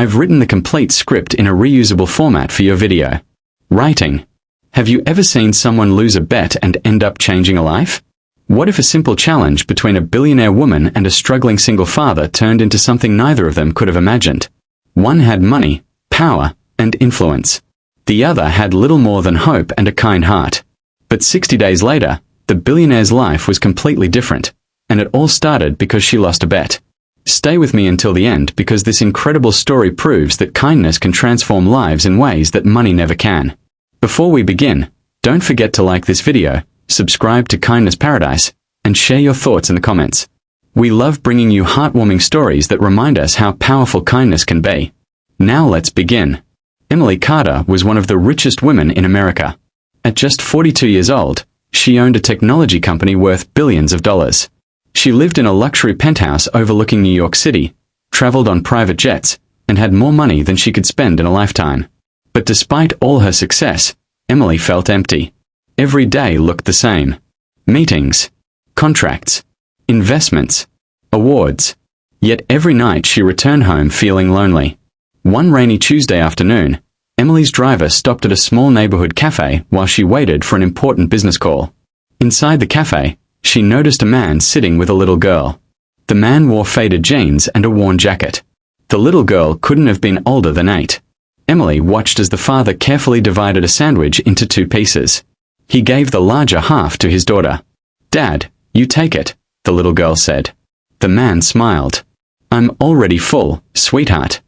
I've written the complete script in a reusable format for your video. Writing. Have you ever seen someone lose a bet and end up changing a life? What if a simple challenge between a billionaire woman and a struggling single father turned into something neither of them could have imagined? One had money, power, and influence. The other had little more than hope and a kind heart. But 60 days later, the billionaire's life was completely different, and it all started because she lost a bet. Stay with me until the end because this incredible story proves that kindness can transform lives in ways that money never can. Before we begin, don't forget to like this video, subscribe to Kindness Paradise, and share your thoughts in the comments. We love bringing you heartwarming stories that remind us how powerful kindness can be. Now let's begin. Emily Carter was one of the richest women in America. At just 42 years old, she owned a technology company worth billions of dollars. She lived in a luxury penthouse overlooking New York City, traveled on private jets, and had more money than she could spend in a lifetime. But despite all her success, Emily felt empty. Every day looked the same. Meetings, contracts, investments, awards. Yet every night she returned home feeling lonely. One rainy Tuesday afternoon, Emily's driver stopped at a small neighborhood cafe while she waited for an important business call. Inside the cafe, she noticed a man sitting with a little girl. The man wore faded jeans and a worn jacket. The little girl couldn't have been older than 8. Emily watched as the father carefully divided a sandwich into 2 pieces. He gave the larger half to his daughter. "Dad, you take it," the little girl said. The man smiled. "I'm already full, sweetheart."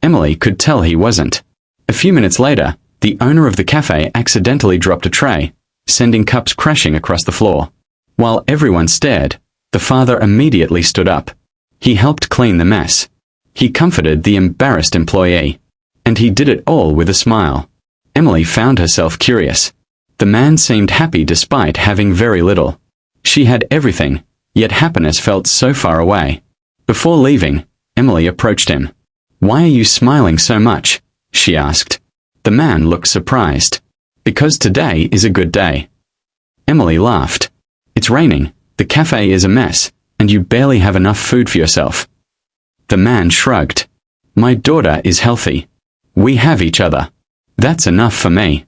Emily could tell he wasn't. A few minutes later, the owner of the cafe accidentally dropped a tray, sending cups crashing across the floor. While everyone stared, the father immediately stood up. He helped clean the mess. He comforted the embarrassed employee. And he did it all with a smile. Emily found herself curious. The man seemed happy despite having very little. She had everything, yet happiness felt so far away. Before leaving, Emily approached him. "Why are you smiling so much?" she asked. The man looked surprised. "Because today is a good day." Emily laughed. "It's raining, the cafe is a mess, and you barely have enough food for yourself." The man shrugged. "My daughter is healthy. We have each other. That's enough for me."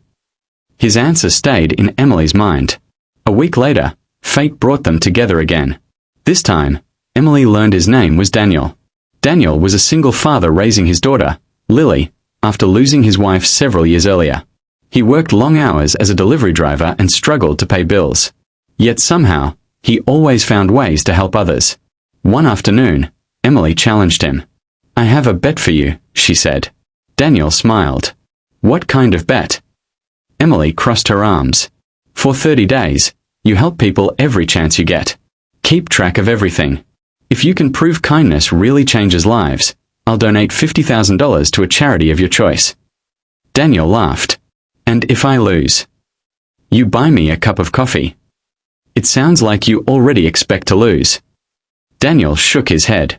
His answer stayed in Emily's mind. A week later, fate brought them together again. This time, Emily learned his name was Daniel. Daniel was a single father raising his daughter, Lily, after losing his wife several years earlier. He worked long hours as a delivery driver and struggled to pay bills. Yet somehow, he always found ways to help others. One afternoon, Emily challenged him. "I have a bet for you," she said. Daniel smiled. "What kind of bet?" Emily crossed her arms. "For 30 days, you help people every chance you get. Keep track of everything. If you can prove kindness really changes lives, I'll donate $50,000 to a charity of your choice." Daniel laughed. "And if I lose?" "You buy me a cup of coffee." "It sounds like you already expect to lose." Daniel shook his head.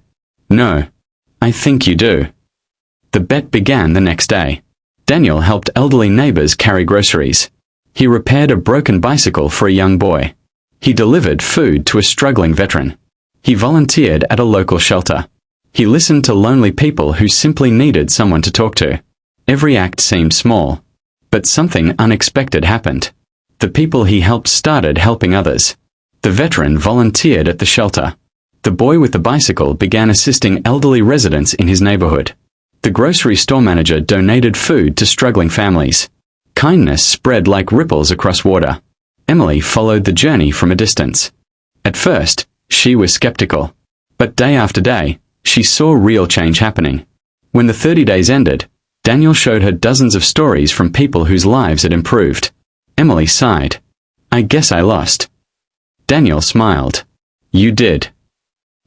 "No. I think you do." The bet began the next day. Daniel helped elderly neighbors carry groceries. He repaired a broken bicycle for a young boy. He delivered food to a struggling veteran. He volunteered at a local shelter. He listened to lonely people who simply needed someone to talk to. Every act seemed small. But something unexpected happened. The people he helped started helping others. The veteran volunteered at the shelter. The boy with the bicycle began assisting elderly residents in his neighborhood. The grocery store manager donated food to struggling families. Kindness spread like ripples across water. Emily followed the journey from a distance. At first, she was skeptical. But day after day, she saw real change happening. When the 30 days ended, Daniel showed her dozens of stories from people whose lives had improved. Emily sighed. "I guess I lost." Daniel smiled. "You did."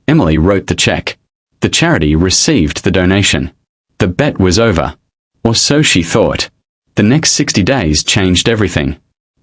Emily wrote the check. The charity received the donation. The bet was over. Or so she thought. The next 60 days changed everything.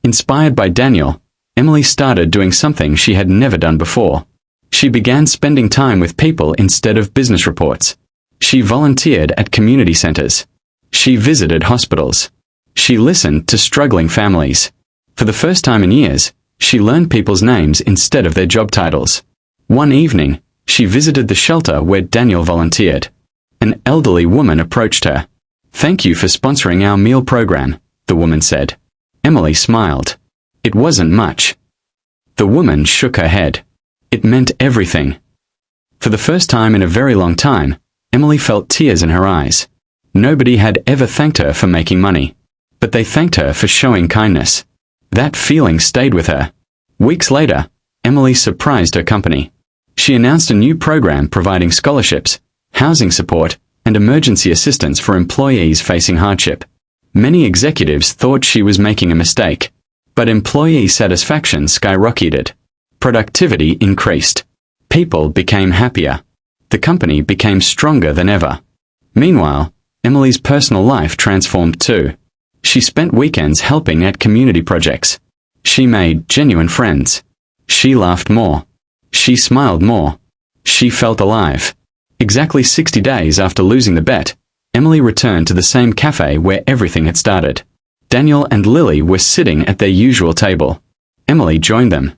Inspired by Daniel, Emily started doing something she had never done before. She began spending time with people instead of business reports. She volunteered at community centers. She visited hospitals. She listened to struggling families. For the first time in years, she learned people's names instead of their job titles. One evening, she visited the shelter where Daniel volunteered. An elderly woman approached her. "Thank you for sponsoring our meal program," the woman said. Emily smiled. It wasn't much. The woman shook her head. It meant everything. For the first time in a very long time, Emily felt tears in her eyes. Nobody had ever thanked her for making money. But they thanked her for showing kindness. That feeling stayed with her. Weeks later, Emily surprised her company. She announced a new program providing scholarships, housing support, and emergency assistance for employees facing hardship. Many executives thought she was making a mistake, but employee satisfaction skyrocketed. Productivity increased. People became happier. The company became stronger than ever. Meanwhile, Emily's personal life transformed too. She spent weekends helping at community projects. She made genuine friends. She laughed more. She smiled more. She felt alive. Exactly 60 days after losing the bet, Emily returned to the same cafe where everything had started. Daniel and Lily were sitting at their usual table. Emily joined them.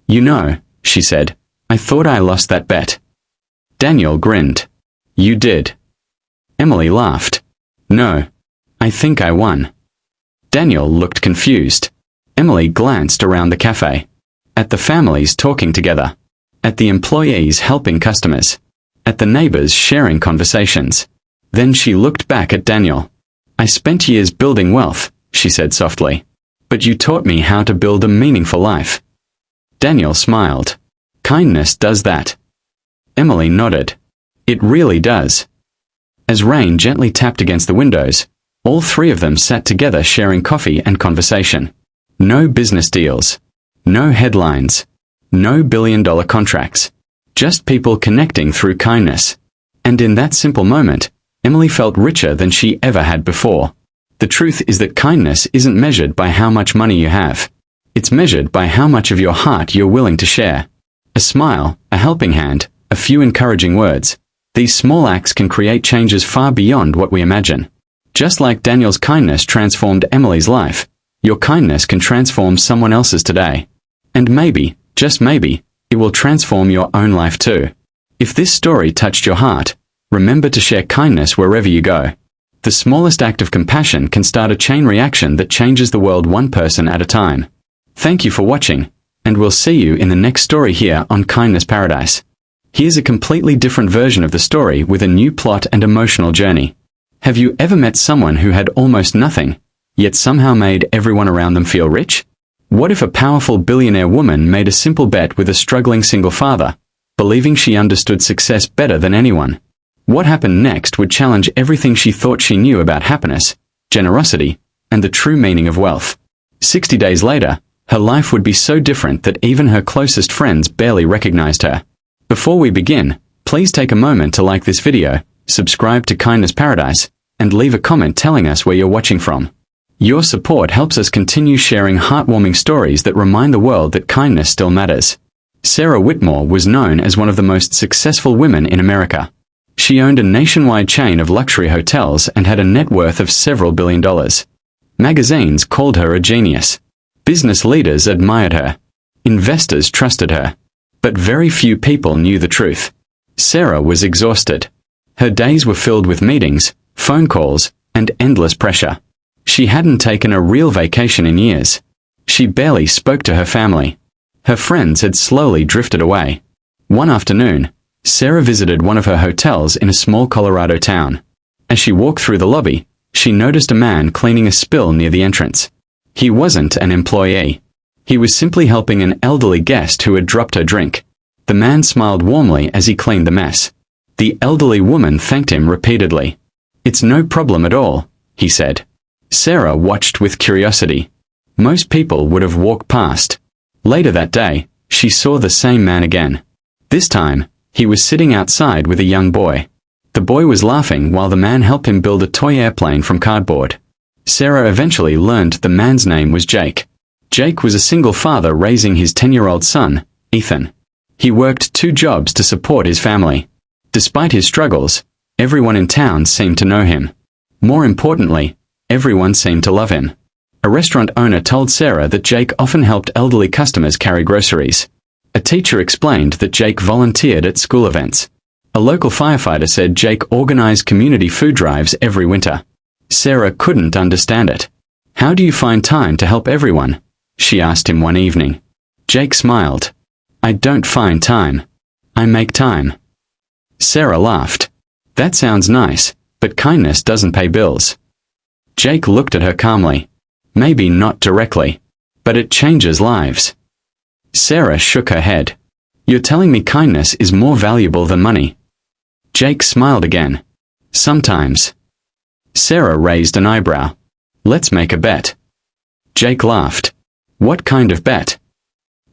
"You know," she said, "I thought I lost that bet." Daniel grinned. "You did." Emily laughed. "No, I think I won." Daniel looked confused. Emily glanced around the cafe. At the families talking together. At the employees helping customers. At the neighbors sharing conversations. Then she looked back at Daniel. "I spent years building wealth," she said softly. "But you taught me how to build a meaningful life." Daniel smiled. "Kindness does that." Emily nodded. "It really does." As rain gently tapped against the windows, all three of them sat together sharing coffee and conversation. No business deals. No headlines. No billion-dollar contracts. Just people connecting through kindness. And in that simple moment, Emily felt richer than she ever had before. The truth is that kindness isn't measured by how much money you have. It's measured by how much of your heart you're willing to share. A smile, a helping hand, a few encouraging words. These small acts can create changes far beyond what we imagine. Just like Daniel's kindness transformed Emily's life, your kindness can transform someone else's today. And maybe, just maybe, it will transform your own life too. If this story touched your heart, remember to share kindness wherever you go. The smallest act of compassion can start a chain reaction that changes the world one person at a time. Thank you for watching, and we'll see you in the next story here on Kindness Paradise. Here's a completely different version of the story with a new plot and emotional journey. Have you ever met someone who had almost nothing, yet somehow made everyone around them feel rich? What if a powerful billionaire woman made a simple bet with a struggling single father, believing she understood success better than anyone? What happened next would challenge everything she thought she knew about happiness, generosity, and the true meaning of wealth. 60 days later, her life would be so different that even her closest friends barely recognized her. Before we begin, please take a moment to like this video, subscribe to Kindness Paradise, and leave a comment telling us where you're watching from. Your support helps us continue sharing heartwarming stories that remind the world that kindness still matters. Sarah Whitmore was known as one of the most successful women in America. She owned a nationwide chain of luxury hotels and had a net worth of several $1 billion. Magazines called her a genius. Business leaders admired her. Investors trusted her. But very few people knew the truth. Sarah was exhausted. Her days were filled with meetings, phone calls, and endless pressure. She hadn't taken a real vacation in years. She barely spoke to her family. Her friends had slowly drifted away. One afternoon, Sarah visited one of her hotels in a small Colorado town. As she walked through the lobby, she noticed a man cleaning a spill near the entrance. He wasn't an employee. He was simply helping an elderly guest who had dropped her drink. The man smiled warmly as he cleaned the mess. The elderly woman thanked him repeatedly. "It's no problem at all," he said. Sarah watched with curiosity. Most people would have walked past. Later that day, she saw the same man again. This time, he was sitting outside with a young boy. The boy was laughing while the man helped him build a toy airplane from cardboard. Sarah eventually learned the man's name was Jake. Jake was a single father raising his 10-year-old son, Ethan. He worked 2 jobs to support his family. Despite his struggles, everyone in town seemed to know him. More importantly, everyone seemed to love him. A restaurant owner told Sarah that Jake often helped elderly customers carry groceries. A teacher explained that Jake volunteered at school events. A local firefighter said Jake organized community food drives every winter. Sarah couldn't understand it. "How do you find time to help everyone?" she asked him one evening. Jake smiled. "I don't find time. I make time." Sarah laughed. "That sounds nice, but kindness doesn't pay bills." Jake looked at her calmly. "Maybe not directly, but it changes lives." Sarah shook her head. "You're telling me kindness is more valuable than money?" Jake smiled again. "Sometimes." Sarah raised an eyebrow. "Let's make a bet." Jake laughed. "What kind of bet?"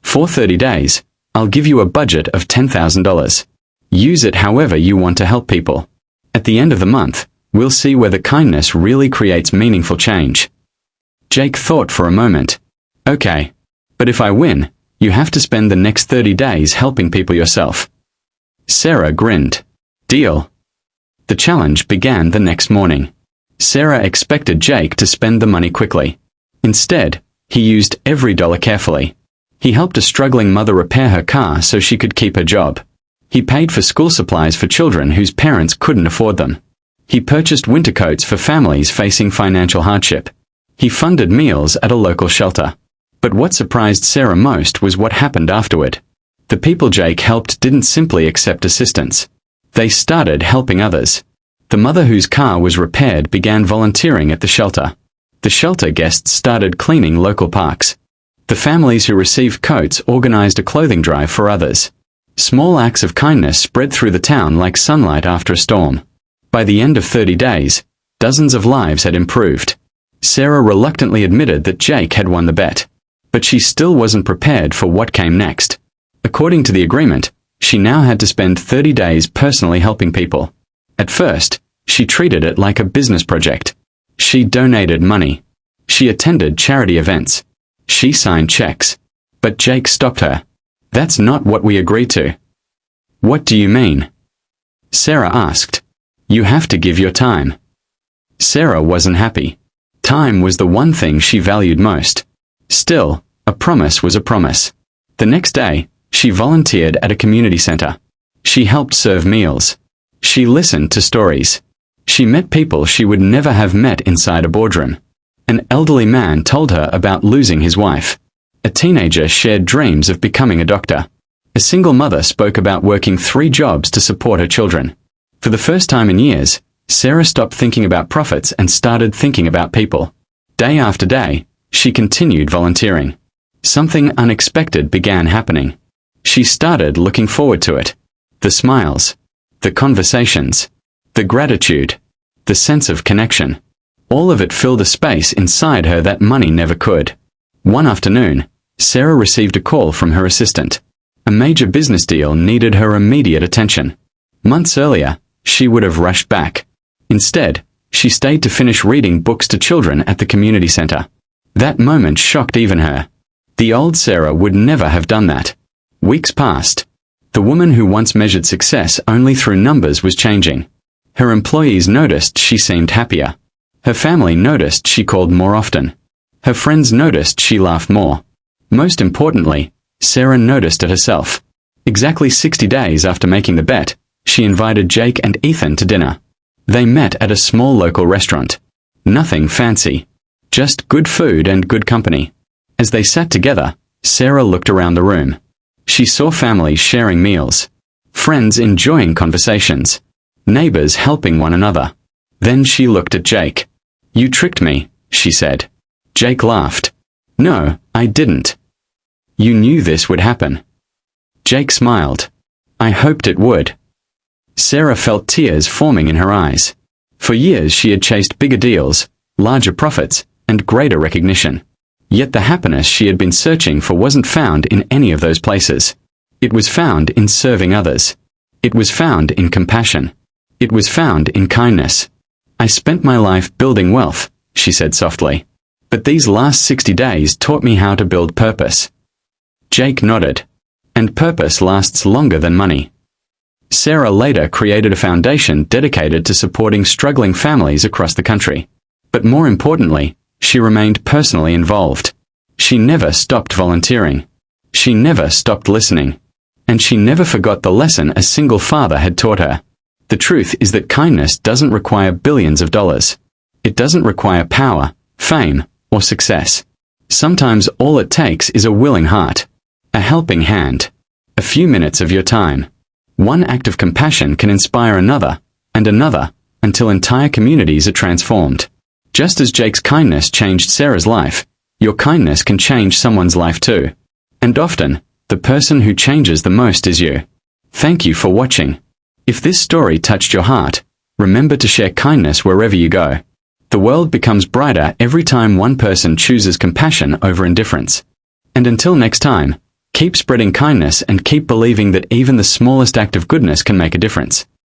"For 30 days, I'll give you a budget of $10,000. Use it however you want to help people. At the end of the month, we'll see whether kindness really creates meaningful change." Jake thought for a moment. "Okay, but if I win, you have to spend the next 30 days helping people yourself." Sarah grinned. "Deal." The challenge began the next morning. Sarah expected Jake to spend the money quickly. Instead, he used every dollar carefully. He helped a struggling mother repair her car so she could keep her job. He paid for school supplies for children whose parents couldn't afford them. He purchased winter coats for families facing financial hardship. He funded meals at a local shelter. But what surprised Sarah most was what happened afterward. The people Jake helped didn't simply accept assistance. They started helping others. The mother whose car was repaired began volunteering at the shelter. The shelter guests started cleaning local parks. The families who received coats organized a clothing drive for others. Small acts of kindness spread through the town like sunlight after a storm. By the end of 30 days, dozens of lives had improved. Sarah reluctantly admitted that Jake had won the bet. But she still wasn't prepared for what came next. According to the agreement, she now had to spend 30 days personally helping people. At first, she treated it like a business project. She donated money. She attended charity events. She signed checks. But Jake stopped her. "That's not what we agreed to." "What do you mean?" Sarah asked. "You have to give your time." Sarah wasn't happy. Time was the one thing she valued most. Still, a promise was a promise. The next day, she volunteered at a community center. She helped serve meals. She listened to stories. She met people she would never have met inside a boardroom. An elderly man told her about losing his wife. A teenager shared dreams of becoming a doctor. A single mother spoke about working 3 jobs to support her children. For the first time in years, Sarah stopped thinking about profits and started thinking about people. Day after day, she continued volunteering. Something unexpected began happening. She started looking forward to it. The smiles, the conversations, the gratitude, the sense of connection. All of it filled a space inside her that money never could. One afternoon, Sarah received a call from her assistant. A major business deal needed her immediate attention. Months earlier, she would have rushed back. Instead, she stayed to finish reading books to children at the community center. That moment shocked even her. The old Sarah would never have done that. Weeks passed. The woman who once measured success only through numbers was changing. Her employees noticed she seemed happier. Her family noticed she called more often. Her friends noticed she laughed more. Most importantly, Sarah noticed it herself. Exactly 60 days after making the bet, she invited Jake and Ethan to dinner. They met at a small local restaurant. Nothing fancy. Just good food and good company. As they sat together, Sarah looked around the room. She saw families sharing meals. Friends enjoying conversations. Neighbors helping one another. Then she looked at Jake. "You tricked me," she said. Jake laughed. "No, I didn't." "You knew this would happen." Jake smiled. "I hoped it would." Sarah felt tears forming in her eyes. For years she had chased bigger deals, larger profits, and greater recognition. Yet the happiness she had been searching for wasn't found in any of those places. It was found in serving others. It was found in compassion. It was found in kindness. "I spent my life building wealth," she said softly. "But these last 60 days taught me how to build purpose." Jake nodded. "And purpose lasts longer than money." Sarah later created a foundation dedicated to supporting struggling families across the country. But more importantly, she remained personally involved. She never stopped volunteering. She never stopped listening. And she never forgot the lesson a single father had taught her. The truth is that kindness doesn't require billions of dollars. It doesn't require power, fame, or success. Sometimes all it takes is a willing heart, a helping hand, a few minutes of your time. One act of compassion can inspire another, and another, until entire communities are transformed. Just as Jake's kindness changed Sarah's life, your kindness can change someone's life too. And often, the person who changes the most is you. Thank you for watching. If this story touched your heart, remember to share kindness wherever you go. The world becomes brighter every time one person chooses compassion over indifference. And until next time, keep spreading kindness and keep believing that even the smallest act of goodness can make a difference.